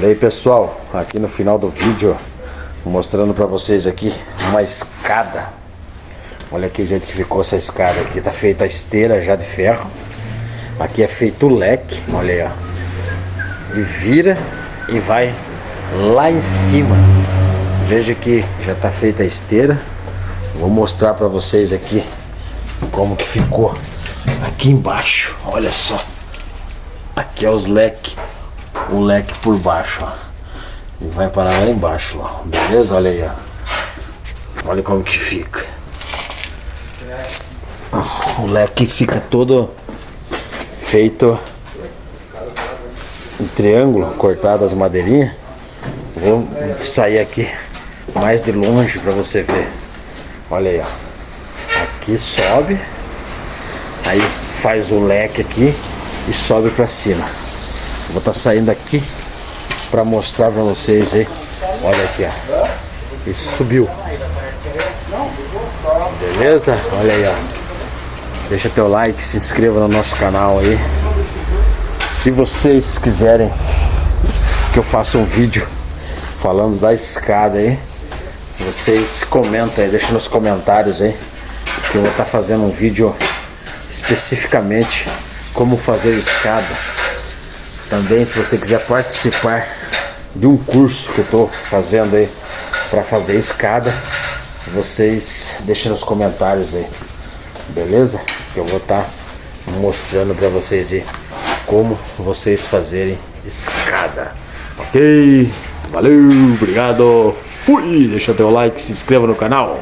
Olha aí, pessoal, aqui no final do vídeo mostrando pra vocês aqui uma escada. Olha aqui o jeito que ficou essa escada aqui. Tá feita a esteira já de ferro. Aqui é feito o leque, olha aí, ó. E vira e vai lá em cima. Veja que já tá feita a esteira. Vou mostrar pra vocês aqui como que ficou aqui embaixo. Olha só. Aqui é os leques. O leque por baixo, ó. E vai parar lá embaixo, ó. Beleza? Olha aí, ó. Olha como que fica. O leque fica todo feito em triângulo, cortado as madeirinhas. Vou sair aqui mais de longe pra você ver. Olha aí, ó. Aqui sobe. Aí faz o leque aqui e sobe pra cima. Vou estar saindo aqui pra mostrar pra vocês aí. Olha aqui, ó. Isso subiu. Beleza? Olha aí, ó. Deixa teu like, se inscreva no nosso canal aí. Se vocês quiserem que eu faça um vídeo falando da escada aí, vocês comentam aí, deixa nos comentários aí, que eu vou estar fazendo um vídeo especificamente como fazer escada. Também, se você quiser participar de um curso que eu tô fazendo aí para fazer escada, vocês deixem nos comentários aí, beleza? Que eu vou estar mostrando para vocês aí como vocês fazerem escada. Ok? Valeu, obrigado, fui! Deixa teu like, se inscreva no canal.